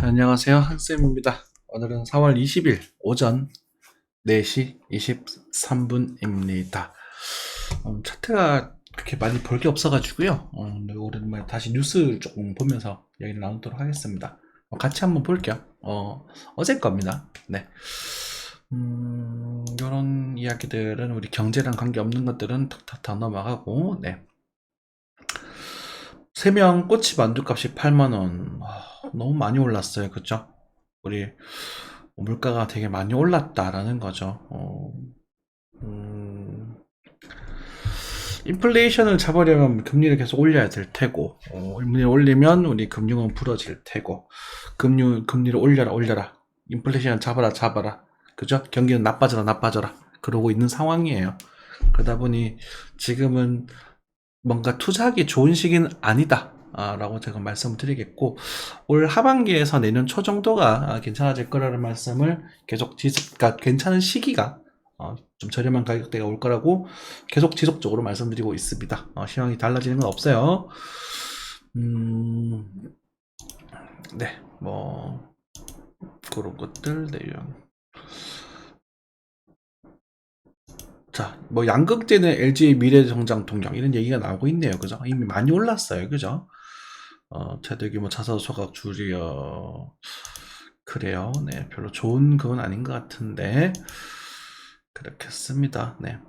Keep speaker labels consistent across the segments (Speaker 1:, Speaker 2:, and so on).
Speaker 1: 안녕하세요. 한쌤입니다. 오늘은 4월 20일 오전 4시 23분입니다. 차트가 그렇게 많이 볼 게 없어가지고요. 오랜만에 다시 뉴스 조금 보면서 얘기를 나누도록 하겠습니다. 같이 한번 볼게요. 어제 겁니다. 네. 이런 이야기들은 우리 경제랑 관계없는 것들은 탁탁탁 넘어가고, 네. 3명 꼬치 만두값이 8만원. 너무 많이 올랐어요. 그죠? 우리 물가가 되게 많이 올랐다라는 거죠. 인플레이션을 잡으려면 금리를 계속 올려야 될 테고, 금리를 올리면 우리 금융은 부러질 테고, 금리를 올려라. 인플레이션 잡아라. 그죠? 경기는 나빠져라. 그러고 있는 상황이에요. 그러다 보니 지금은 뭔가 투자하기 좋은 시기는 아니다. 라고 제가 말씀을 드리겠고, 올 하반기에서 내년 초 정도가 괜찮아질 거라는 말씀을 계속 그러니까 괜찮은 시기가 좀 저렴한 가격대가 올 거라고 계속 지속적으로 말씀드리고 있습니다. 시황이 달라지는 건 없어요. 네, 뭐 그런 것들 내용. 자, 뭐 양극재는 LG의 미래 성장 동력 이런 얘기가 나오고 있네요. 그죠? 이미 많이 올랐어요. 그죠? 최대 규모 자사 소각 줄이요. 그래요. 네, 별로 좋은 그건 아닌 것 같은데 그렇겠습니다. 네.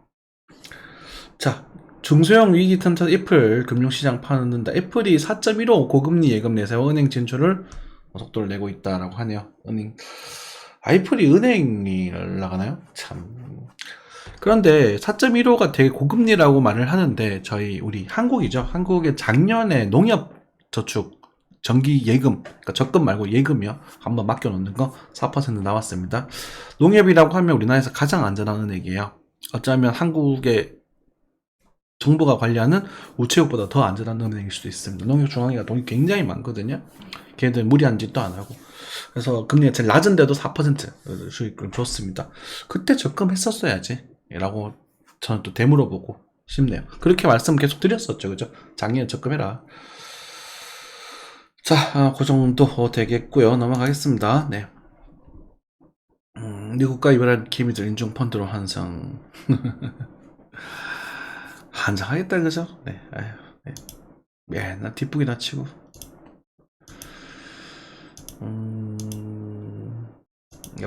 Speaker 1: 자, 중소형 위기 틈타 애플 금융시장 파는다. 애플이 4.15 고금리 예금 내세워 은행 진출을 속도를 내고 있다라고 하네요. 애플이 은행이 나가나요? 참. 그런데 4.15가 되게 고금리라고 말을 하는데 우리 한국이죠. 한국의 작년에 농협 저축 정기 예금, 그러니까 적금 말고 예금이요. 한번 맡겨놓는 거 4% 나왔습니다. 농협이라고 하면 우리나라에서 가장 안전한 은행이에요. 어쩌면 한국의 정부가 관리하는 우체국보다 더 안전한 은행일 수도 있습니다. 농협중앙회가 돈이 굉장히 많거든요. 걔네들 무리한 짓도 안 하고. 그래서 금리가 제일 낮은데도 4% 수익금 줬습니다. 그때 적금했었어야지 라고 저는 또 되물어보고 싶네요. 그렇게 말씀 계속 드렸었죠. 그죠? 작년에 적금해라. 자, 그 정도 되겠고요. 넘어가겠습니다. 네. 미국과 이별한 기미들 인중펀드로 환상. 한장하겠다, 그죠? 네. 아휴, 네. 맨날 뒷북이나 치고.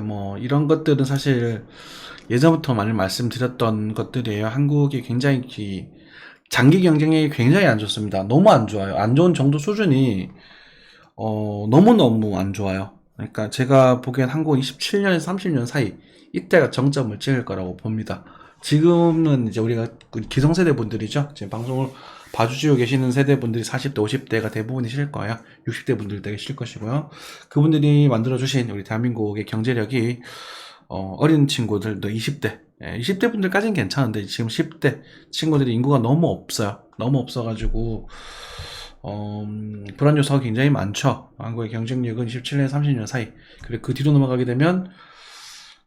Speaker 1: 뭐, 이런 것들은 사실 예전부터 많이 말씀드렸던 것들이에요. 한국이 굉장히 장기 경쟁력이 굉장히 안 좋습니다. 너무 안 좋아요. 안 좋은 정도 수준이 너무너무 안 좋아요. 그러니까 제가 보기엔 한국은 27년에서 30년 사이 이때가 정점을 찍을 거라고 봅니다. 지금은 이제 우리가 기성세대 분들이죠. 지금 방송을 봐주시고 계시는 세대분들이 40대, 50대가 대부분이실 거예요. 60대 분들 되게 실 것이고요. 그분들이 만들어주신 우리 대한민국의 경제력이 어린 친구들도 20대, 20대 분들까지는 괜찮은데 지금 10대 친구들이 인구가 너무 없어요. 너무 없어가지고 불안 요소가 굉장히 많죠. 한국의 경쟁력은 27년, 30년 사이. 그리고 그 뒤로 넘어가게 되면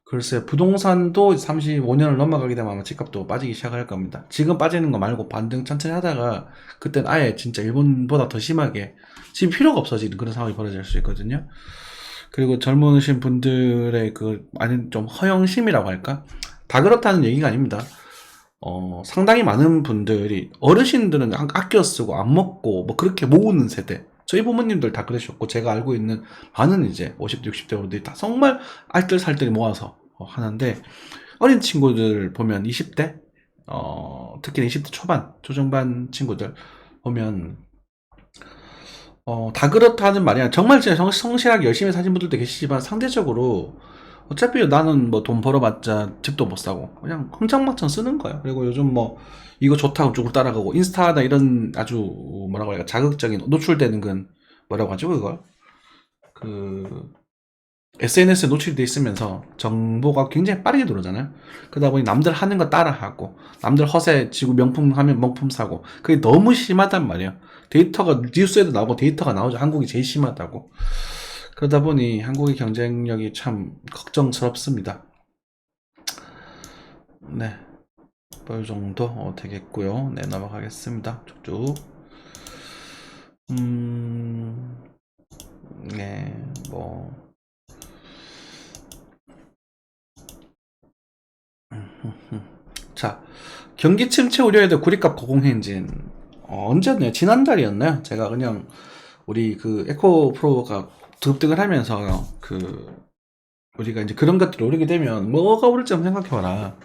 Speaker 1: 글쎄 부동산도 35년을 넘어가게 되면 아마 집값도 빠지기 시작할 겁니다. 지금 빠지는 거 말고 반등 천천히 하다가 그땐 아예 진짜 일본보다 더 심하게 지금 필요가 없어지는 그런 상황이 벌어질 수 있거든요. 그리고 젊으신 분들의 아니 좀 허영심이라고 할까? 다 그렇다는 얘기가 아닙니다. 상당히 많은 분들이 어르신들은 아껴 쓰고 안 먹고 뭐 그렇게 모으는 세대. 저희 부모님들 다 그러셨고 제가 알고 있는 많은 이제 50대 60대 분들이 다 정말 알뜰살뜰 모아서 하는데 어린 친구들 보면 20대 특히 20대 초반 초중반 친구들 보면 다 그렇다는 말이 아니라 정말 진짜 성실하게 열심히 사신 분들도 계시지만 상대적으로 어차피 나는 뭐 돈 벌어봤자 집도 못 사고 그냥 흥청망청 쓰는 거예요. 그리고 요즘 뭐 이거 좋다고 쭉 따라가고 인스타나 이런 아주 뭐라고 할까 자극적인 노출되는 건 뭐라고 하죠 그걸 SNS에 노출돼 있으면서 정보가 굉장히 빠르게 들어오잖아요. 그러다 보니 남들 하는 거 따라하고 남들 허세 지고 명품 하면 명품 사고 그게 너무 심하단 말이에요. 데이터가 뉴스에도 나오고 데이터가 나오죠. 한국이 제일 심하다고. 그러다 보니 한국의 경쟁력이 참 걱정스럽습니다. 네, 뭐 이 정도 되겠고요. 네, 넘어가겠습니다. 쭉쭉. 네, 뭐 자, 경기 침체 우려에도 구리값 고공행진 언제였나요? 지난달이었나요? 제가 그냥 우리 그 에코 프로가 득득을 하면서 그 우리가 이제 그런 것들을 오르게 되면 뭐가 오를지 한번 생각해봐라.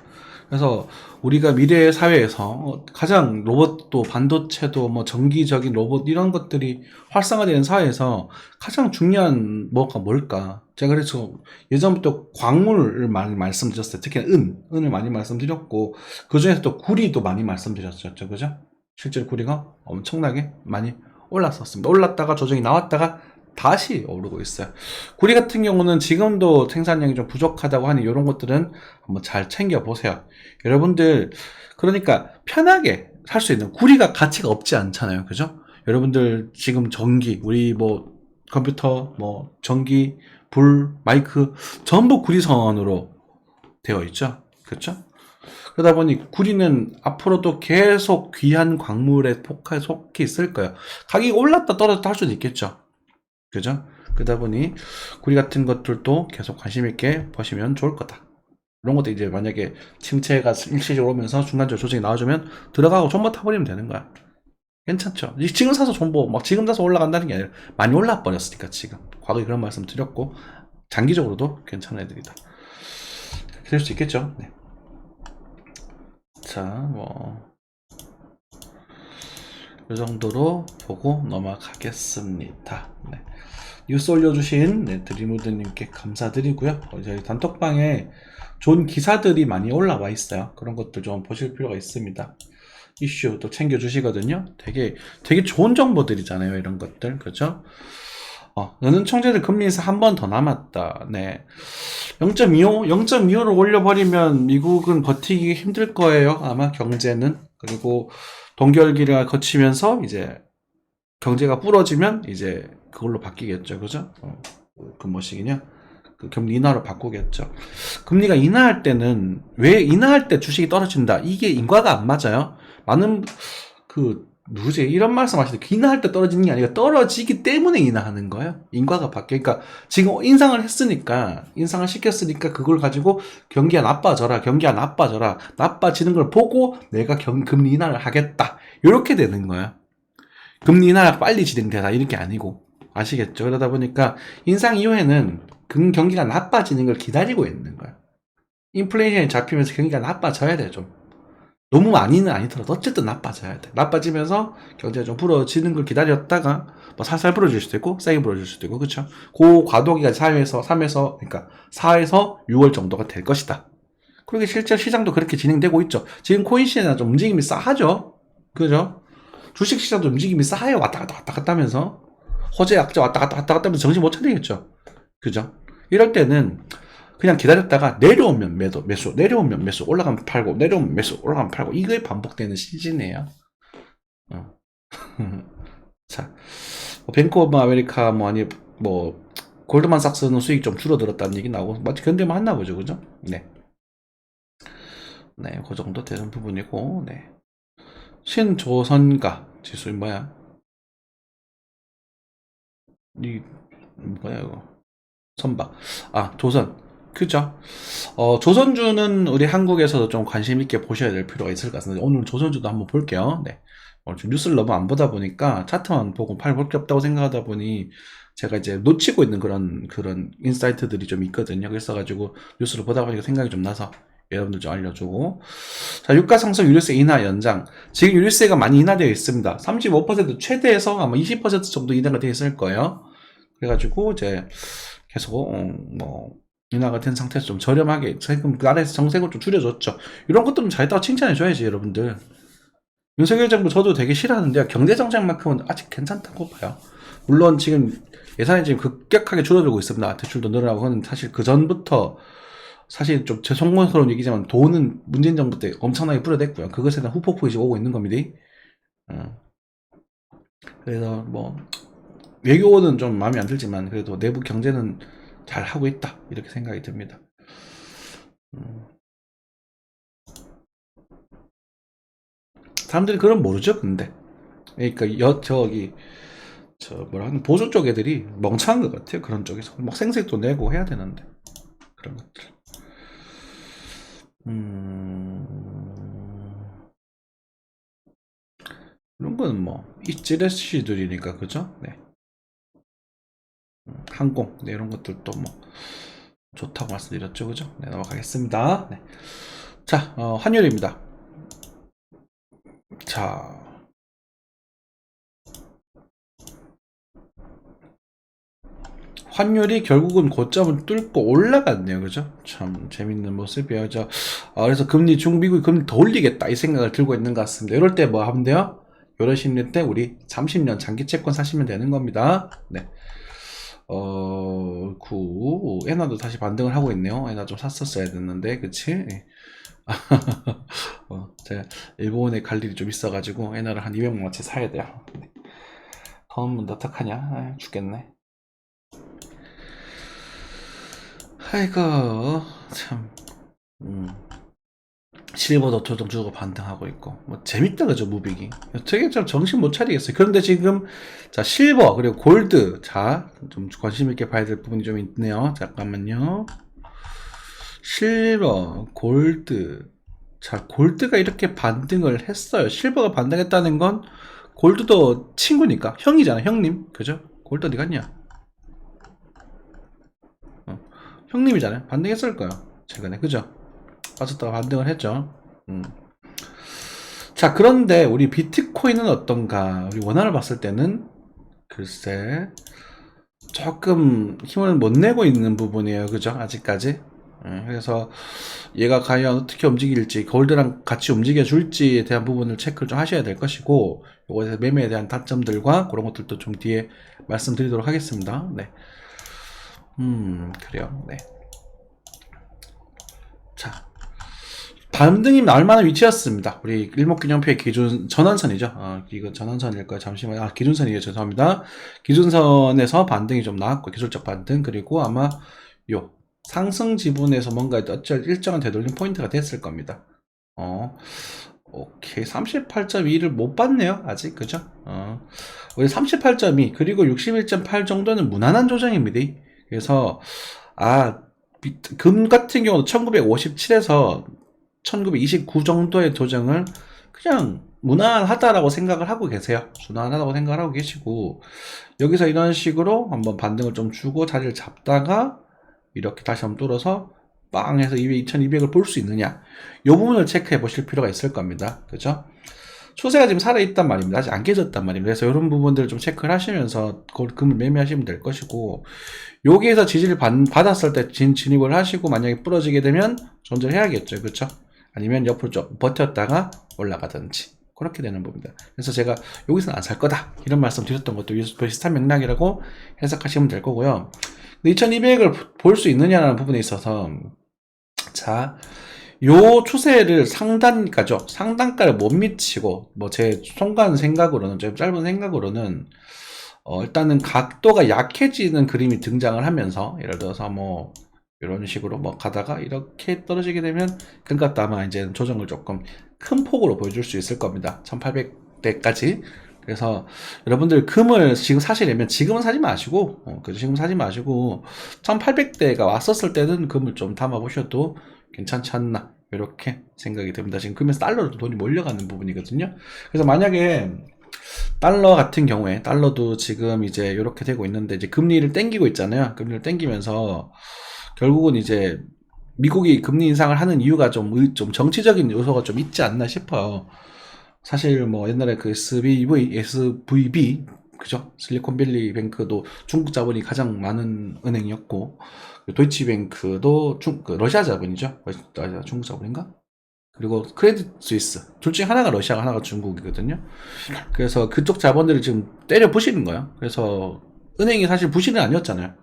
Speaker 1: 그래서 우리가 미래의 사회에서 가장 로봇도 반도체도 뭐 정기적인 로봇 이런 것들이 활성화되는 사회에서 가장 중요한 뭐가 뭘까? 제가 그래서 예전부터 광물을 많이 말씀드렸어요. 특히 은을 많이 말씀드렸고 그 중에서 또 구리도 많이 말씀드렸었죠. 그죠? 실제로 구리가 엄청나게 많이 올랐었습니다. 올랐다가 조정이 나왔다가 다시 오르고 있어요. 구리 같은 경우는 지금도 생산량이 좀 부족하다고 하니 이런 것들은 한번 잘 챙겨보세요. 여러분들 그러니까 편하게 살 수 있는 구리가 가치가 없지 않잖아요. 그죠? 여러분들 지금 전기 우리 뭐 컴퓨터 뭐 전기 불 마이크 전부 구리선으로 되어 있죠. 그렇죠? 그러다 보니 구리는 앞으로도 계속 귀한 광물에 속해 있을 거예요. 가격이 올랐다 떨어졌다 할 수도 있겠죠. 그죠? 그러다 보니 구리 같은 것들도 계속 관심 있게 보시면 좋을 거다. 이런 것도 이제 만약에 침체가 일시적으로 오면서 중간적으로 조정이 나와주면 들어가고 존버 타버리면 되는 거야. 괜찮죠? 지금 사서 존버 막 지금 사서 올라간다는 게 아니라 많이 올라 버렸으니까 지금 과거에 그런 말씀 드렸고 장기적으로도 괜찮은 애들이다. 될 수 있겠죠? 네. 자, 뭐 이 정도로 보고 넘어가겠습니다. 네. 뉴스 올려주신 드림우드님께 감사드리고요. 저희 단톡방에 좋은 기사들이 많이 올라와 있어요. 그런 것들 좀 보실 필요가 있습니다. 이슈 또 챙겨주시거든요. 되게 좋은 정보들이잖아요. 이런 것들. 그죠? 너는 총재들 금리 인사 한 번 더 남았다. 네. 0.25? 0.25를 올려버리면 미국은 버티기 힘들 거예요. 아마 경제는. 그리고 동결기를 거치면서 이제 경제가 부러지면 이제 그걸로 바뀌겠죠. 그죠? 그 뭐시기냐? 그 금리 인하로 바꾸겠죠. 금리가 인하할 때는 왜 인하할 때 주식이 떨어진다. 이게 인과가 안 맞아요. 많은 누구지? 이런 말씀 하시는데 인하할 때 떨어지는 게 아니라 떨어지기 때문에 인하하는 거예요. 인과가 바뀌어. 그러니까 지금 인상을 했으니까 인상을 시켰으니까 그걸 가지고 경기가 나빠져라. 경기가 나빠져라. 나빠지는 걸 보고 내가 금리 인하를 하겠다. 이렇게 되는 거예요. 금리 인하가 빨리 진행되다 이런 게 아니고 아시겠죠? 그러다 보니까 인상 이후에는 경기가 나빠지는 걸 기다리고 있는 거야. 인플레이션이 잡히면서 경기가 나빠져야 돼 좀. 너무 많이는 아니더라도 어쨌든 나빠져야 돼. 나빠지면서 경제가 좀 부러지는 걸 기다렸다가 뭐 살살 부러질 수도 있고 세게 부러질 수도 있고 그렇죠? 그 과도기가 3에서 그러니까 4에서 6월 정도가 될 것이다. 그렇게 실제 시장도 그렇게 진행되고 있죠. 지금 코인 시장은 좀 움직임이 싸하죠. 그죠? 주식 시장도 움직임이 싸해요. 왔다 갔다 하면서 호재 약재 왔다 갔다 하면서 정신 못 차리겠죠. 그죠? 이럴 때는 그냥 기다렸다가 내려오면 매수, 내려오면 매수, 올라가면 팔고, 내려오면 매수, 올라가면 팔고, 이거에 반복되는 시즌이에요. 자, 뱅크 오브 아메리카, 골드만삭스는 수익 좀 줄어들었다는 얘기 나오고, 마치 견딜만 했나 보죠, 그죠? 네. 네, 그 정도 되는 부분이고, 네. 신조선가 지수, 뭐야? 뭐야, 이거. 선박. 조선. 그죠? 조선주는 우리 한국에서도 좀 관심 있게 보셔야 될 필요가 있을 것 같습니다. 오늘 조선주도 한번 볼게요. 네. 좀 뉴스를 너무 안 보다 보니까 차트만 보고 볼 게 없다고 생각하다 보니 제가 이제 놓치고 있는 그런 인사이트들이 좀 있거든요. 그래서 가지고 뉴스를 보다 보니까 생각이 좀 나서 여러분들 좀 알려주고. 자, 유가 상승 유류세 인하 연장. 지금 유류세가 많이 인하되어 있습니다. 35% 최대에서 아마 20% 정도 인하가 되어 있을 거예요. 그래가지고 이제 계속 인하가 된 상태에서 좀 저렴하게 세금 나라에서 정세금 좀 줄여줬죠. 이런 것들은 잘했다고 칭찬해줘야지 여러분들. 윤석열 정부 저도 되게 싫어하는데 경제 정책만큼은 아직 괜찮다고 봐요. 물론 지금 예산이 지금 급격하게 줄어들고 있습니다. 대출도 늘어나고 그건 사실 그 전부터 사실 좀 죄송스러운 얘기지만 돈은 문재인 정부 때 엄청나게 뿌려댔고요. 그것에 대한 후폭풍이 지금 오고 있는 겁니다. 그래서 외교는 좀 마음에 안 들지만 그래도 내부 경제는 잘 하고 있다 이렇게 생각이 듭니다. 사람들이 그건 모르죠 근데 그러니까 저 뭐라 하는 보수 쪽 애들이 멍청한 것 같아요. 그런 쪽에서 막 생색도 내고 해야 되는데 그런 것들. 이런 거는 뭐 이지레시들이니까 그죠? 네. 항공 네, 이런 것들도 뭐 좋다고 말씀드렸죠, 그죠? 네, 넘어가겠습니다. 네. 자, 환율입니다. 자, 환율이 결국은 고점을 뚫고 올라갔네요, 그죠? 참 재밌는 모습이에요, 그죠? 그래서 미국이 금리 더 올리겠다 이 생각을 들고 있는 것 같습니다. 이럴 때 뭐 하면 돼요? 이런 심리 때 우리 30년 장기 채권 사시면 되는 겁니다. 네. 에나도 다시 반등을 하고 있네요. 에나 좀 샀었어야 됐는데, 그치? 네. 제가 일본에 갈 일이 좀 있어가지고 에나를 한 200만원치 사야 돼요. 네. 다음은 어떡하냐? 아, 죽겠네. 아이고 참 실버도 조정 주고 반등하고 있고 뭐 재밌다 그죠 무빅이 되게 좀 정신 못 차리겠어요. 그런데 지금 자 실버 그리고 골드 자 좀 관심 있게 봐야 될 부분이 좀 있네요. 잠깐만요. 실버 골드 자 골드가 이렇게 반등을 했어요. 실버가 반등했다는 건 골드도 친구니까 형이잖아 형님 그죠? 골드 어디 갔냐? 형님이잖아요. 반등했을 거예요. 최근에 그죠? 빠졌다가 반등을 했죠. 자 그런데 우리 비트코인은 어떤가? 우리 원화를 봤을 때는 글쎄 조금 힘을 못 내고 있는 부분이에요. 그죠? 아직까지. 그래서 얘가 과연 어떻게 움직일지 골드랑 같이 움직여 줄지에 대한 부분을 체크를 좀 하셔야 될 것이고 요거에 매매에 대한 타점들과 그런 것들도 좀 뒤에 말씀드리도록 하겠습니다. 네. 그래요. 네. 자, 반등이 나올 만한 위치였습니다. 우리 일목균형표의 기준 전환선이죠. 이거 전환선일 거예요. 잠시만요. 기준선이에요. 죄송합니다. 기준선에서 반등이 좀 나왔고 기술적 반등 그리고 아마 요 상승 지분에서 뭔가 어쩔 일정한 되돌림 포인트가 됐을 겁니다. 오케이 38.2를 못 봤네요. 아직 그죠? 우리 38.2 그리고 61.8 정도는 무난한 조정입니다. 그래서 금 같은 경우도 1957에서 1929 정도의 조정을 그냥 무난하다라고 생각을 하고 계세요. 무난하다고 생각을 하고 계시고 여기서 이런 식으로 한번 반등을 좀 주고 자리를 잡다가 이렇게 다시 한번 뚫어서 빵 해서 2200을 볼 수 있느냐 이 부분을 체크해 보실 필요가 있을 겁니다. 그죠? 추세가 지금 살아있단 말입니다. 아직 안 깨졌단 말입니다. 그래서 이런 부분들을 좀 체크를 하시면서 금을 매매하시면 될 것이고 여기에서 지지를 받았을 때 진입을 하시고 만약에 부러지게 되면 손절 해야겠죠. 그렇죠? 아니면 옆으로 좀 버텼다가 올라가든지 그렇게 되는 부분입니다. 그래서 제가 여기서는 안 살 거다 이런 말씀 드렸던 것도 비슷한 맥락이라고 해석하시면 될 거고요. 2200을 볼 수 있느냐라는 부분에 있어서 자, 요 추세를 상단가를 못 미치고 뭐 제 총간 생각으로는 좀 짧은 생각으로는 일단은 각도가 약해지는 그림이 등장을 하면서 예를 들어서 뭐 이런 식으로 뭐 가다가 이렇게 떨어지게 되면 그것도 아마 이제 조정을 조금 큰 폭으로 보여줄 수 있을 겁니다. 1800대까지. 그래서 여러분들 금을 지금 사시려면 지금은 사지 마시고 지금 사지 마시고 1800대가 왔었을 때는 금을 좀 담아 보셔도 괜찮지 않나 이렇게 생각이 듭니다. 지금 금에서 달러로 돈이 몰려가는 부분이거든요. 그래서 만약에 달러 같은 경우에 달러도 지금 이제 이렇게 되고 있는데 이제 금리를 땡기고 있잖아요. 금리를 땡기면서 결국은 이제 미국이 금리 인상을 하는 이유가 좀 정치적인 요소가 좀 있지 않나 싶어요. 사실 뭐 옛날에 그 SVB 그죠? 실리콘밸리 뱅크도 중국 자본이 가장 많은 은행이었고 도이치뱅크도 러시아 자본이죠. 중국 자본인가? 그리고 크레딧 스위스 둘 중에 하나가 러시아가 하나가 중국이거든요. 그래서 그쪽 자본들을 지금 때려 부시는 거예요. 그래서 은행이 사실 부실은 아니었잖아요.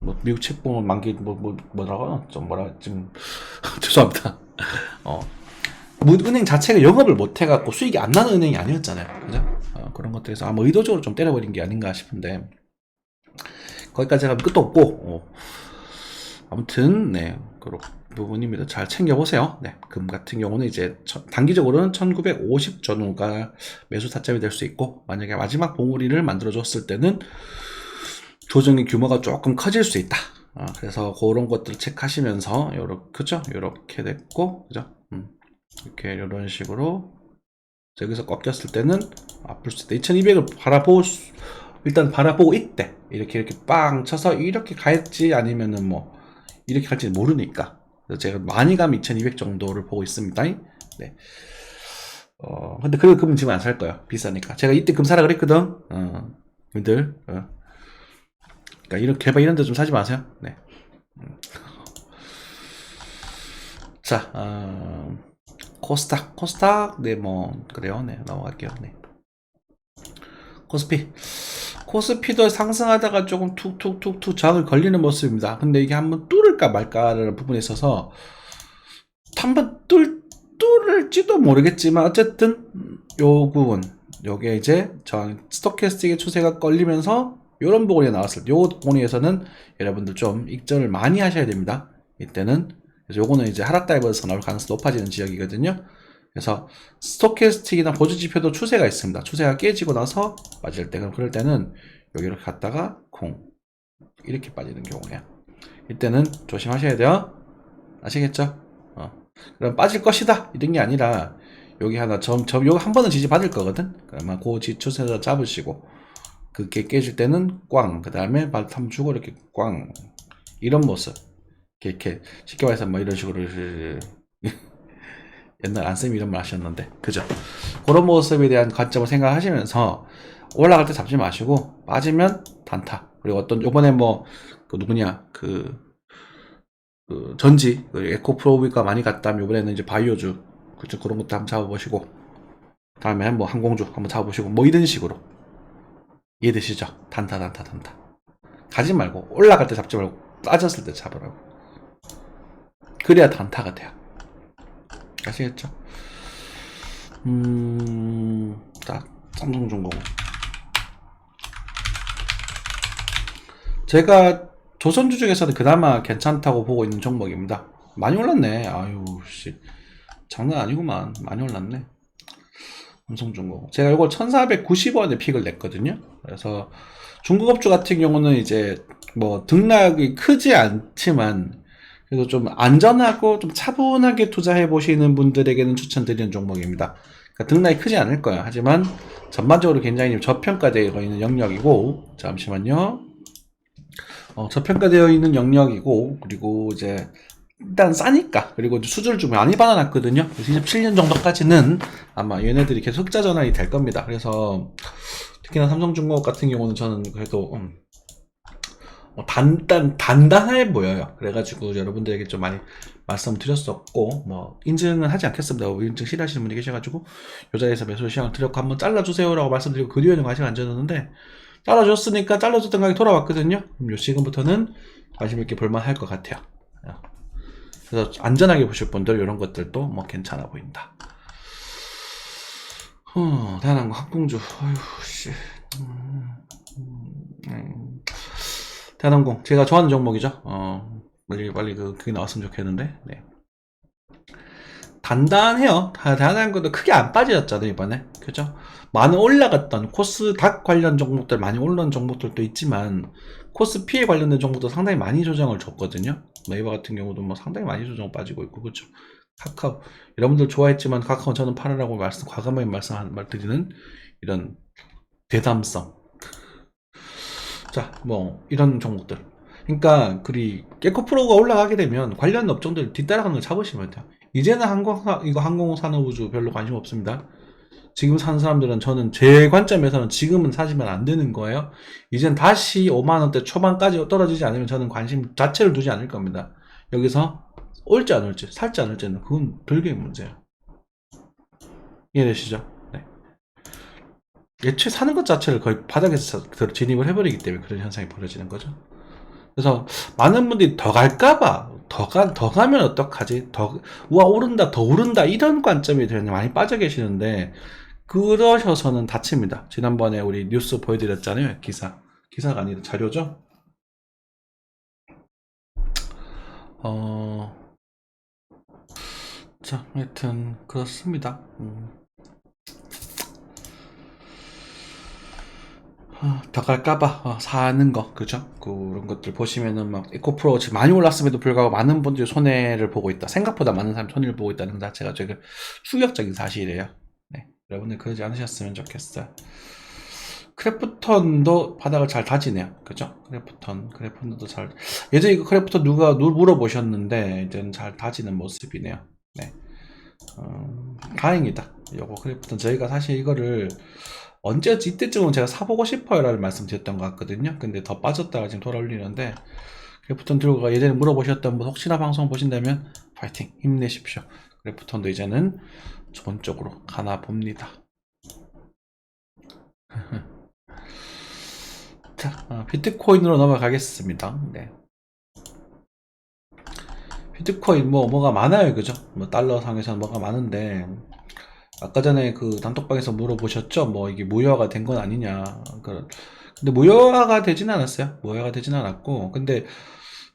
Speaker 1: 뭐 미국 채권 만기 뭐라고 좀 뭐라 지금 죄송합니다. 은행 자체가 영업을 못 해갖고 수익이 안 나는 은행이 아니었잖아요. 그죠? 그런 것들에서 아마 의도적으로 좀 때려버린 게 아닌가 싶은데 거기까지 가면 끝도 없고 아무튼 네 그런 부분입니다. 잘 챙겨보세요. 네, 금 같은 경우는 이제 단기적으로는 1950 전후가 매수 타점이 될 수 있고, 만약에 마지막 봉우리를 만들어줬을 때는 조정의 규모가 조금 커질 수 있다. 그래서 그런 것들을 체크하시면서 요렇게, 그죠? 요렇게 됐고, 그죠? 이렇게 이런 식으로 여기서 꺾였을 때는 아플 수 있다. 2200을 일단 바라보고 있대. 이렇게 빵 쳐서 이렇게 갈지 아니면은 뭐 이렇게 갈지 모르니까. 그래서 제가 많이 가면 2200 정도를 보고 있습니다. 네. 근데 그러면 지금 안 살 거예요. 비싸니까. 제가 이때 금 사라 그랬거든. 님들. 그러니까 이런 개발 이런 데 좀 사지 마세요. 네. 자, 코스닥, 네, 뭐, 그래요. 네, 넘어갈게요. 네. 코스피도 상승하다가 조금 툭툭툭툭 저항을 걸리는 모습입니다. 근데 이게 한번 뚫을까 말까라는 부분에 있어서 한번 뚫을지도 모르겠지만 어쨌든 요 부분, 요게 이제 스토캐스틱의 추세가 걸리면서 요런 부분이 나왔을 때, 요 부분에서는 여러분들 좀 익절을 많이 하셔야 됩니다. 이때는. 그래서 요거는 이제 하락 다이버에서 나올 가능성이 높아지는 지역이거든요. 그래서 스토캐스틱이나 보조지표도 추세가 있습니다. 추세가 깨지고 나서 빠질 때, 그럴 때는 여기 이렇게 갔다가 이렇게 빠지는 경우에요. 이때는 조심하셔야 돼요. 아시겠죠? 그럼 빠질 것이다 이런 게 아니라 여기 하나 요거 한 번은 지지 받을 거거든. 그러면 그 추세에서 잡으시고, 그게 깨질 때는 꽝, 그 다음에 한번 주고 이렇게 꽝, 이런 모습. 이렇게 쉽게 말해서 뭐 이런 식으로 옛날 안쌤이 이런 말 하셨는데, 그죠? 그런 모습에 대한 관점을 생각하시면서 올라갈 때 잡지 마시고 빠지면 단타. 그리고 요번에 뭐 누구냐 전지 에코프로비가 많이 갔다면 이번에는 이제 바이오주, 그죠? 그런 것도 한번 잡아보시고, 다음에 뭐 항공주 한번 잡아보시고, 뭐 이런 식으로. 이해되시죠? 단타 가지 말고 올라갈 때 잡지 말고 빠졌을 때 잡으라고. 그래야 단타가 돼요. 아시겠죠? 자, 삼성중공. 제가 조선주 중에서는 그나마 괜찮다고 보고 있는 종목입니다. 많이 올랐네. 아유, 씨. 장난 아니구만. 많이 올랐네. 삼성중공. 제가 이걸 1490원에 픽을 냈거든요. 그래서 중국업주 같은 경우는 이제 뭐 등락이 크지 않지만 그래서 좀 안전하고 좀 차분하게 투자해 보시는 분들에게는 추천드리는 종목입니다. 그러니까 등락이 크지 않을 거야. 하지만 전반적으로 굉장히 저평가되어 있는 영역이고, 잠시만요. 저평가되어 있는 영역이고, 그리고 이제 일단 싸니까, 그리고 수주를 좀 많이 받아놨거든요. 27년 정도까지는 아마 얘네들이 계속 흑자 전환이 될 겁니다. 그래서 특히나 삼성중공업 같은 경우는 저는 그래도 단단해 보여요. 그래가지고 여러분들에게 좀 많이 말씀드렸었고, 뭐 인증은 하지 않겠습니다. 인증 싫어하시는 분이 계셔가지고 이 자리에서 매수 시장을 드렸고 한번 잘라주세요라고 말씀드리고, 그 뒤에는 관심 안 줬는데 잘라줬으니까 잘라줬던 가격이 돌아왔거든요. 그럼 요 지금부터는 관심 있게 볼만할 것 같아요. 그래서 안전하게 보실 분들 이런 것들도 뭐 괜찮아 보인다. 대한항공, 항공주, 어휴 씨. 대한항공 제가 좋아하는 종목이죠. 빨리 그게 나왔으면 좋겠는데. 네. 단단해요. 대한항공도 크게 안 빠졌잖아요 이번에. 그죠? 많이 올라갔던 코스닥 관련 종목들, 많이 올라온 종목들도 있지만 코스피에 관련된 종목도 상당히 많이 조정을 줬거든요. 네이버 같은 경우도 뭐 상당히 많이 조정 빠지고 있고, 그렇죠? 카카오, 여러분들 좋아했지만 카카오 저는 팔으라고 과감하게 말씀드리는 이런 대담성. 자, 뭐 이런 종목들. 그러니까 에코프로가 올라가게 되면 관련 업종들 뒤따라가는 거 잡으시면 돼요. 이제는 항공산업우주 별로 관심 없습니다. 지금 사는 사람들은, 저는 제 관점에서는 지금은 사시면 안 되는 거예요. 이젠 다시 5만원대 초반까지 떨어지지 않으면 저는 관심 자체를 두지 않을 겁니다. 여기서 올지 안 올지, 살지 안 올지는 그건 별개의 문제예요. 이해되시죠? 네. 애초에 사는 것 자체를 거의 바닥에서 진입을 해버리기 때문에 그런 현상이 벌어지는 거죠. 그래서 많은 분들이 더 갈까봐, 더 가면 어떡하지? 우와, 오른다, 더 오른다, 이런 관점이 되게 많이 빠져 계시는데, 그러셔서는 다칩니다. 지난번에 우리 뉴스 보여드렸잖아요. 기사가 아니라 자료죠. 자, 하여튼 그렇습니다. 더 갈까봐 사는 거, 그죠? 그런 것들 보시면은 막 에코프로 지금 많이 올랐음에도 불구하고 많은 분들이 손해를 보고 있다. 생각보다 많은 사람이 손해를 보고 있다는 것 자체가 되게 충격적인 사실이에요. 네, 여러분들 그러지 않으셨으면 좋겠어요. 크래프톤도 바닥을 잘 다지네요. 그죠? 크래프톤도 잘. 예전에 이거 크래프톤 누가 물어보셨는데, 이제는 잘 다지는 모습이네요. 네. 다행이다. 요거 크래프톤 저희가 사실 이거를 언제였지? 이때쯤은 제가 사보고 싶어요 라는 말씀 드렸던 것 같거든요. 근데 더 빠졌다가 지금 돌아올리는데, 크래프톤 들고 예전에 물어보셨던 분 혹시나 방송 보신다면 파이팅 힘내십시오. 크래프톤도 이제는 좋은 쪽으로 가나 봅니다. 자, 비트코인으로 넘어가겠습니다. 네. 비트코인 뭐가 많아요, 그죠? 뭐 달러 상에서는 뭐가 많은데 아까 전에 그 단톡방에서 물어보셨죠? 뭐 이게 무효화가 된 건 아니냐? 근데 무효화가 되진 않았어요. 무효화가 되진 않았고, 근데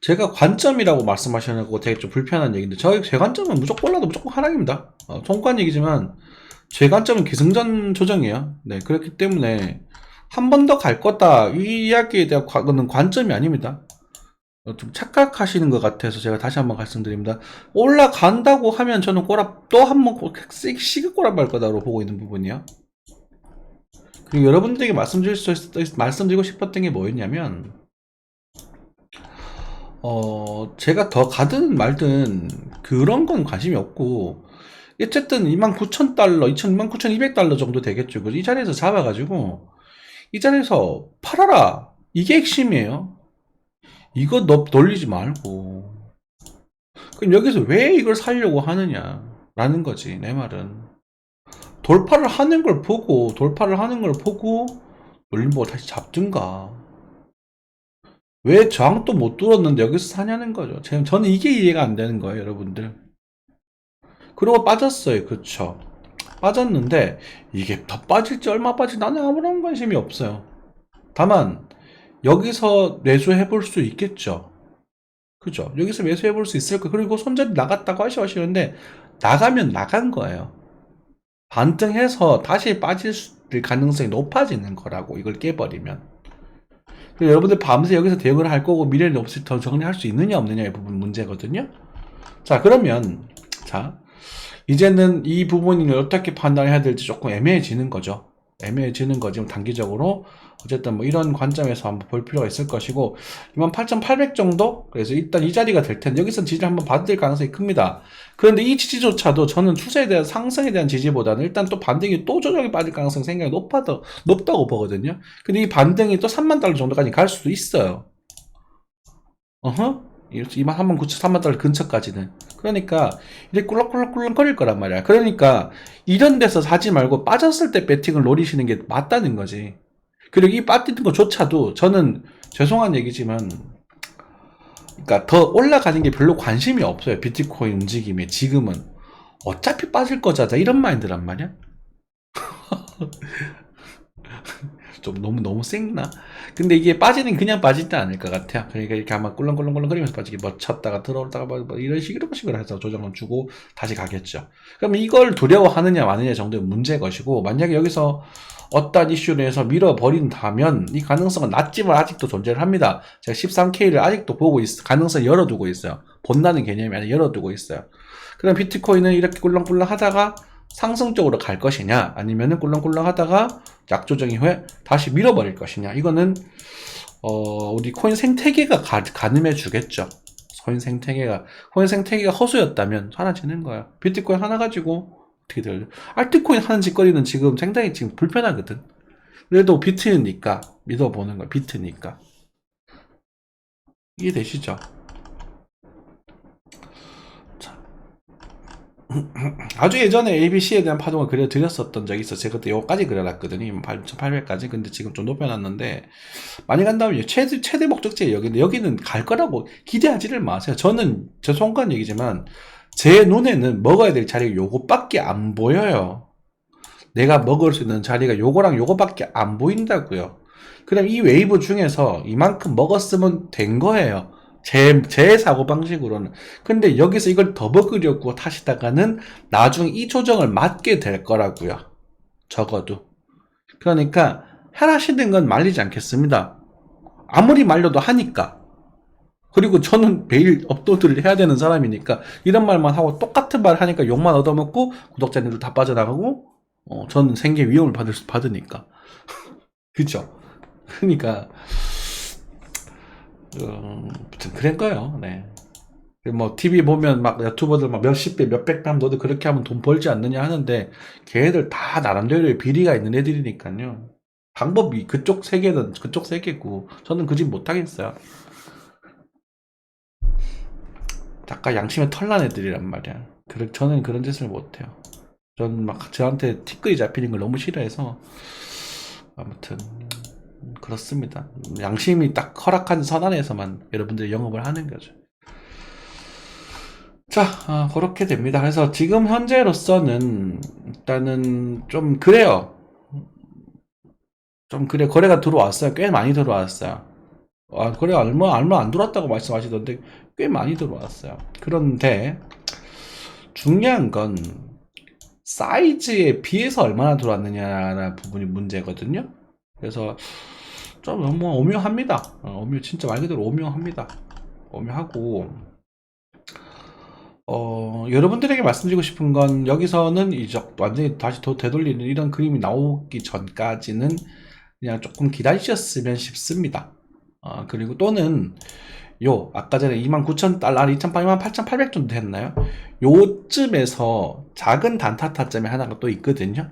Speaker 1: 제가 관점이라고 말씀하시는 거 되게 좀 불편한 얘기인데 제 관점은 무조건 올라도 무조건 하락입니다. 통관 얘기지만 제 관점은 기승전 조정이에요. 네, 그렇기 때문에 한 번 더 갈 거다 이 이야기에 대한 관점이 아닙니다. 좀 착각하시는 것 같아서 제가 다시 한번 말씀드립니다. 올라간다고 하면 저는 또 한 번 시그 꼬라박을 거다로 보고 있는 부분이요. 그리고 여러분들에게 말씀드리고 싶었던 게 뭐였냐면, 제가 더 가든 말든 그런 건 관심이 없고, 어쨌든 29,000달러, 29,200달러 정도 되겠죠. 이 자리에서 잡아가지고, 이 자리에서 팔아라. 이게 핵심이에요. 이거 놀리지 말고. 그럼 여기서 왜 이걸 사려고 하느냐 라는 거지. 내 말은 돌파를 하는 걸 보고 놀림보고 다시 잡든가. 왜 저항도 못 뚫었는데 여기서 사냐는 거죠. 저는 이게 이해가 안 되는 거예요, 여러분들. 그리고 빠졌어요. 그쵸? 빠졌는데 이게 더 빠질지 얼마 빠질지 나는 아무런 관심이 없어요. 다만 여기서 매수해 볼 수 있겠죠. 그죠? 여기서 매수해 볼 수 있을 거. 그리고 손절이 나갔다고 하시는데 나가면 나간 거예요. 반등해서 다시 빠질 가능성이 높아지는 거라고, 이걸 깨버리면. 여러분들 밤새 여기서 대응을 할 거고 미래를 없이 더 정리할 수 있느냐 없느냐의 부분 문제거든요. 자, 그러면 이제는 이 부분을 어떻게 판단해야 될지 조금 애매해지는 거죠. 단기적으로 어쨌든 뭐 이런 관점에서 한번 볼 필요가 있을 것이고, 28,800 정도? 그래서 일단 이 자리가 될 텐데 여기서 지지를 한번 받을 가능성이 큽니다. 그런데 이 지지조차도 저는 추세에 대한 상승에 대한 지지보다는 일단 또 반등이 또 조정이 빠질 가능성이 생각이 높다고 보거든요. 근데 이 반등이 또 3만 달러 정도까지 갈 수도 있어요. 어허? 23,900, 3만 달러 근처까지는. 그러니까 이렇게 꿀렁꿀렁꿀렁 거릴 거란 말이야. 그러니까 이런 데서 사지 말고 빠졌을 때 배팅을 노리시는 게 맞다는 거지. 그리고 이 빠뜨리는 것조차도 저는 죄송한 얘기지만, 그러니까 더 올라가는 게 별로 관심이 없어요. 비트코인 움직임에 지금은. 어차피 빠질 거잖아, 이런 마인드란 말이야. 좀 너무 쌩나? 근데 이게 빠지는 그냥 빠지지 않을 것 같아요. 그러니까 이렇게 아마 꿀렁꿀렁꿀렁거리면서 빠지게 쳤다가 들어오다가 뭐 이런 식으로 해서 조정을 주고 다시 가겠죠. 그럼 이걸 두려워하느냐 마느냐 정도의 문제의 것이고, 만약에 여기서 어떤 이슈로 해서 밀어버린다면 이 가능성은 낮지만 아직도 존재를 합니다. 제가 13K를 아직도 보고 가능성을 열어두고 있어요. 본다는 개념이 아니라 열어두고 있어요. 그럼 비트코인은 이렇게 꿀렁꿀렁 하다가 상승 쪽으로 갈 것이냐, 아니면은 꿀렁꿀렁 하다가 약조정 이후에 다시 밀어버릴 것이냐, 이거는 우리 코인 생태계가 가늠해 주겠죠. 코인 생태계가 허수였다면 사라지는 거야. 비트코인 하나 가지고 어떻게 될래? 알트코인 하는 짓거리는 지금 상당히 지금 불편하거든. 그래도 비트니까 믿어보는 거야. 비트니까. 이해되시죠? 아주 예전에 ABC에 대한 파동을 그려드렸었던 적이 있어. 제가 그때 요거까지 그려놨거든요. 8,800까지. 근데 지금 좀 높여놨는데, 많이 간다면 최대 목적지에 여기인데, 여기는 갈 거라고 기대하지를 마세요. 저는 죄송한 얘기지만 제 눈에는 먹어야 될 자리가 요거밖에 안 보여요. 내가 먹을 수 있는 자리가 요거랑 요거밖에 안 보인다고요. 그럼 이 웨이브 중에서 이만큼 먹었으면 된 거예요. 제 사고방식으로는. 근데 여기서 이걸 더 먹으려고 타시다가는 나중에 이 조정을 맞게 될 거라고요. 적어도. 그러니까 하시는 건 말리지 않겠습니다. 아무리 말려도 하니까. 그리고 저는 매일 업로드를 해야 되는 사람이니까 이런 말만 하고 똑같은 말 하니까 욕만 얻어먹고 구독자님들 다 빠져나가고 저는 생계 위험을 받으니까. 그죠? 그러니까 아무튼 그런 거예요. 네. 뭐 TV 보면 막 유튜버들 막 몇십 배, 몇백 배 하면 너도 그렇게 하면 돈 벌지 않느냐 하는데 걔네들 다 나름대로의 비리가 있는 애들이니까요. 방법이 그쪽 세계는 그쪽 세계고 저는 그 짓 못하겠어요. 작가 양심에 털난 애들이란 말이야. 저는 그런 짓을 못해요. 저는 막 저한테 티끌이 잡히는 걸 너무 싫어해서 아무튼 그렇습니다. 양심이 딱 허락한 선안에서만 여러분들이 영업을 하는 거죠. 자, 그렇게 됩니다. 그래서 지금 현재로서는 일단은 좀 그래요. 좀 그래 거래가 들어왔어요. 꽤 많이 들어왔어요. 거래가 얼마 안 들어왔다고 말씀하시던데 꽤 많이 들어왔어요. 그런데 중요한 건 사이즈에 비해서 얼마나 들어왔느냐라는 부분이 문제거든요. 그래서 좀 너무 오묘합니다. 진짜 말 그대로 오묘합니다. 오묘하고 여러분들에게 말씀드리고 싶은 건 여기서는 이제 완전히 다시 되돌리는 이런 그림이 나오기 전까지는 그냥 조금 기다리셨으면 싶습니다. 그리고 또는 아까 전에 29,000달러, 28,800 정도 됐나요? 요쯤에서 작은 단타 타점이 하나가 또 있거든요.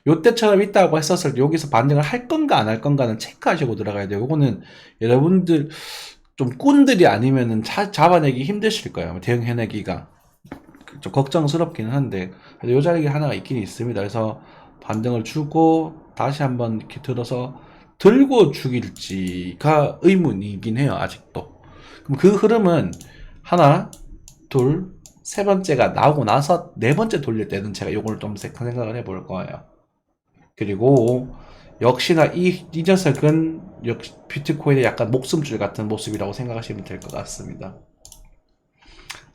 Speaker 1: 요때처럼 있다고 했었을 때 여기서 반등을 할 건가 안 할 건가는 체크하시고 들어가야 돼요. 요거는 여러분들 좀 꾼들이 아니면은 잡아내기 힘드실 거예요. 대응해내기가 좀 걱정스럽기는 한데 요 자리에 하나가 있긴 있습니다. 그래서 반등을 주고 다시 한번 이렇게 들어서 들고 죽일지가 의문이긴 해요. 아직도. 그럼 그 흐름은 하나, 둘, 세 번째가 나오고 나서 네 번째 돌릴 때는 제가 요걸 좀 생각을 해볼 거예요. 그리고 역시나 이 녀석은 역시 비트코인의 약간 목숨줄 같은 모습이라고 생각하시면 될 것 같습니다.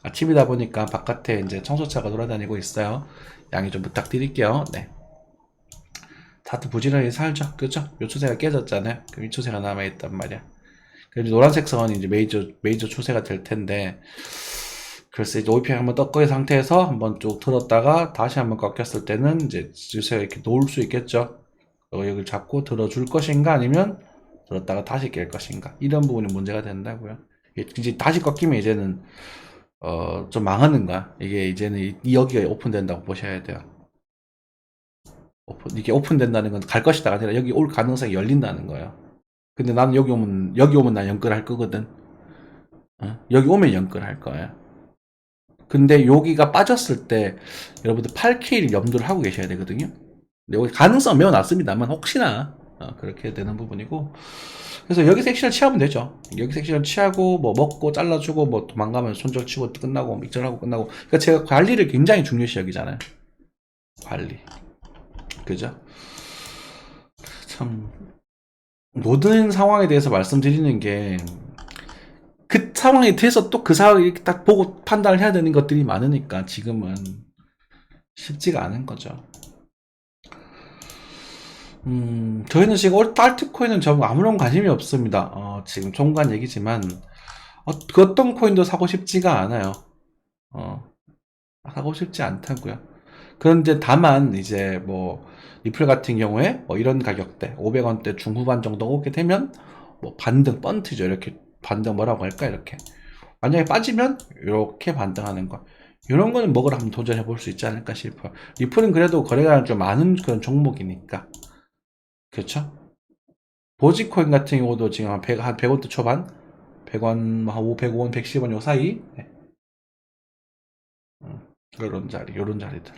Speaker 1: 아침이다 보니까 바깥에 이제 청소차가 돌아다니고 있어요. 양해 좀 부탁드릴게요. 네. 다들 부지런히 살죠. 그죠? 요 추세가 깨졌잖아요. 그럼 이 추세가 남아있단 말이야. 그래서 노란색 선이 이제 메이저 추세가 될 텐데, 글쎄, 이제 OPM 한번 떡거의 상태에서 한번 쭉 들었다가 다시 한번 꺾였을 때는 이제 추세가 이렇게 놓을 수 있겠죠. 여기를 잡고 들어줄 것인가 아니면 들었다가 다시 깰 것인가. 이런 부분이 문제가 된다고요. 이제 다시 꺾이면 이제는, 좀 망하는 거야. 이게 이제는 여기가 오픈된다고 보셔야 돼요. 이게 오픈된다는 건 갈 것이다가 아니라 여기 올 가능성이 열린다는 거예요. 근데 나는 여기 오면 난 연끌할 거거든. 여기 오면 연끌할 거야. 근데 여기가 빠졌을 때 여러분들 8K를 염두를 하고 계셔야 되거든요. 근데 여기 가능성 매우 낮습니다만 혹시나 그렇게 되는 부분이고, 그래서 여기서 액션을 취하면 되죠. 여기서 액션을 취하고 뭐 먹고 잘라주고 뭐 도망가면 손절 치고 끝나고 익절하고 끝나고. 그러니까 제가 관리를 굉장히 중요시 여기잖아요. 관리. 그죠? 참 모든 상황에 대해서 말씀드리는 게 그 상황에 대해서 또 그 상황을 이렇게 딱 보고 판단을 해야 되는 것들이 많으니까 지금은 쉽지가 않은 거죠. 저희는 지금 알트코인은 저 아무런 관심이 없습니다. 지금 종간 얘기지만 그 어떤 코인도 사고 싶지가 않아요. 사고 싶지 않다고요. 그런데 다만 이제 뭐 리플 같은 경우에 뭐 이런 가격대 500원대 중후반 정도 오게 되면 뭐 반등 번트죠. 이렇게 반등 뭐라고 할까 이렇게 만약에 빠지면 이렇게 반등하는 거 이런 거는 먹으러 한번 도전해 볼 수 있지 않을까 싶어요. 리플은 그래도 거래가 좀 많은 그런 종목이니까 그렇죠. 도지코인 같은 경우도 지금 한 100원대 초반 100원 한 500원 110원 요 사이 네. 요런 자리들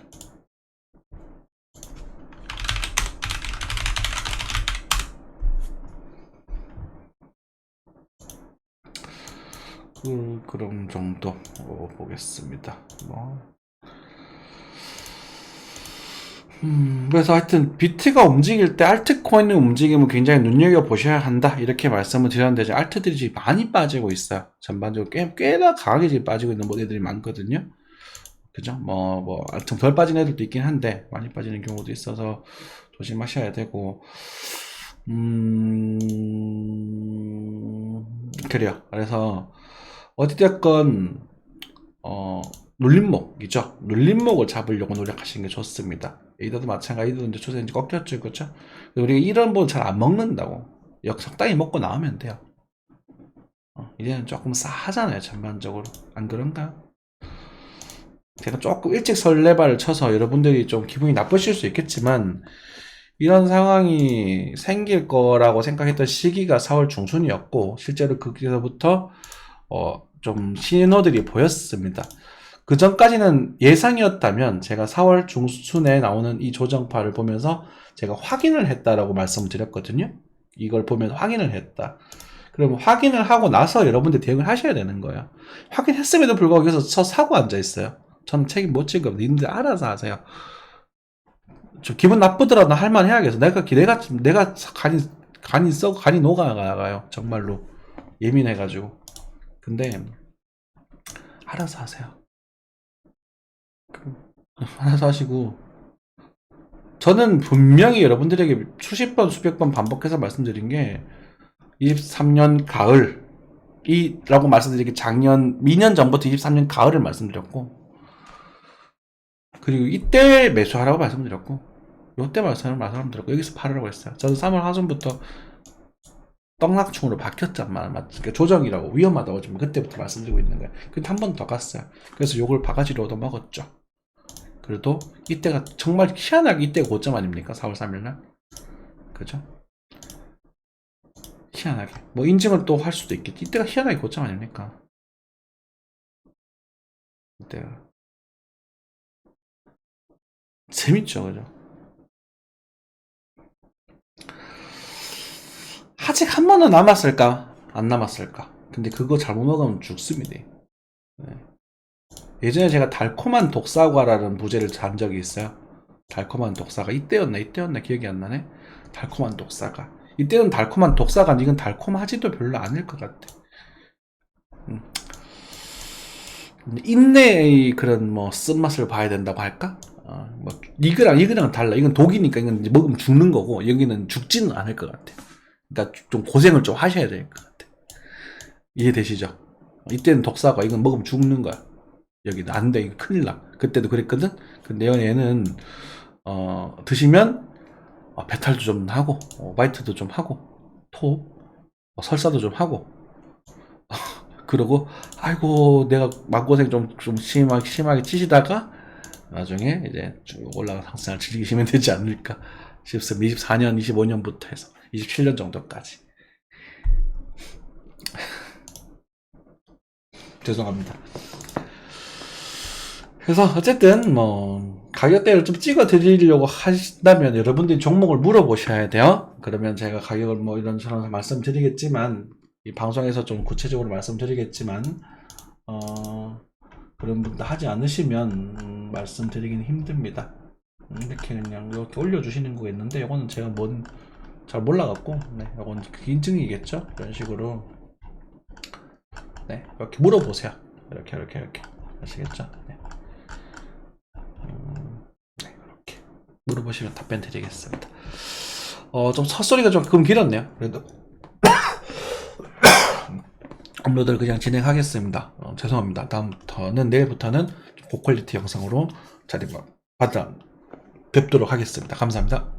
Speaker 1: 그런 정도 보겠습니다. 뭐 그래서 하여튼 비트가 움직일 때 알트코인의 움직임을 굉장히 눈여겨보셔야 한다. 이렇게 말씀을 드렸는데, 이제 알트들이 지금 많이 빠지고 있어요. 전반적으로 꽤나 강하게 지금 빠지고 있는 모델들이 많거든요. 그죠? 아무튼 덜 빠진 애들도 있긴 한데, 많이 빠지는 경우도 있어서 조심하셔야 되고, 그래요. 그래서, 어찌됐건, 눌림목이죠. 눌림목을 잡으려고 노력하시는 게 좋습니다. 에이더도 마찬가지로 이제 초세 이제 꺾였죠, 그렇죠? 우리가 이런 거 잘 안 먹는다고. 적당히 먹고 나오면 돼요. 이제는 조금 싸하잖아요, 전반적으로. 안 그런가? 제가 조금 일찍 설레발을 쳐서 여러분들이 좀 기분이 나쁘실 수 있겠지만, 이런 상황이 생길 거라고 생각했던 시기가 4월 중순이었고, 실제로 거기서부터 좀 신호들이 보였습니다. 그 전까지는 예상이었다면 제가 4월 중순에 나오는 이 조정파를 보면서 제가 확인을 했다라고 말씀을 드렸거든요. 이걸 보면 확인을 했다. 그러면 확인을 하고 나서 여러분들 대응을 하셔야 되는 거예요. 확인했음에도 불구하고 여기서 저 사고 앉아있어요. 저는 책임 못 지고 님들 알아서 하세요. 좀 기분 나쁘더라도 할만 해야겠어. 내가 간이 녹아가요. 정말로 예민해가지고. 근데 알아서 하세요. 알아서 하시고, 저는 분명히 여러분들에게 수십 번 수백 번 반복해서 말씀드린 게 23년 가을이라고 말씀드린 게 미년 전부터 23년 가을을 말씀드렸고, 그리고 이때 매수하라고 말씀드렸고, 요때 말씀드렸고, 여기서 팔으라고 했어요. 저는 3월 하순부터 떡락충으로 바뀌었잖아. 그러니까 조정이라고 위험하다고 좀 그때부터 말씀드리고 있는 거예요. 근데 한 번 더 갔어요. 그래서 요걸 바가지로 얻어 먹었죠. 그래도 이때가 정말 희한하게 이때가 고점 아닙니까? 4월 3일날. 그죠? 희한하게. 뭐 인증을 또 할 수도 있겠지. 이때가 희한하게 고점 아닙니까? 이때가. 재밌죠, 그죠? 아직 한 번은 남았을까? 안 남았을까? 근데 그거 잘못 먹으면 죽습니다. 네. 예전에 제가 달콤한 독사과라는 부제를 잔 적이 있어요. 달콤한 독사가 이때였나 기억이 안 나네. 달콤한 독사가 이때는 달콤한 독사가 이건 달콤하지도 별로 않을 것 같아. 인내의 그런 뭐 쓴맛을 봐야 된다고 할까? 이거랑 달라. 이건 독이니까 이건 이제 먹으면 죽는 거고, 여기는 죽지는 않을 것 같아. 그러니까 좀 고생을 좀 하셔야 될 것 같아. 이해되시죠? 이때는 독사과, 이건 먹으면 죽는 거야. 여기는 안 돼. 이거 큰일 나. 그때도 그랬거든? 근데 얘는, 드시면, 배탈도 좀 나고, 바이트도 좀 하고, 설사도 좀 하고, 그러고, 아이고, 내가 마음고생 좀 심하게 치시다가, 나중에 이제 쭉 올라가 상승을 즐기시면 되지 않을까 싶습니다. 24년, 25년부터 해서 27년 정도까지. 죄송합니다. 그래서 어쨌든 뭐 가격대를 좀 찍어 드리려고 하신다면 여러분들이 종목을 물어보셔야 돼요. 그러면 제가 가격을 뭐 이런저런 말씀드리겠지만, 이 방송에서 좀 구체적으로 말씀드리겠지만, 그런 분들 하지 않으시면 말씀드리긴 힘듭니다. 이렇게 그냥 이렇게 올려주시는 거겠는데, 이거는 제가 잘 몰라갖고, 네, 이건 인증이겠죠. 이런 식으로, 네, 이렇게 물어보세요. 이렇게 아시겠죠? 네. 네, 이렇게 물어보시면 답변 드리겠습니다. 좀 헛소리가 조금 길었네요. 그래도 업로드를 그냥 진행하겠습니다. 죄송합니다. 내일부터는 고퀄리티 영상으로 뵙도록 하겠습니다. 감사합니다.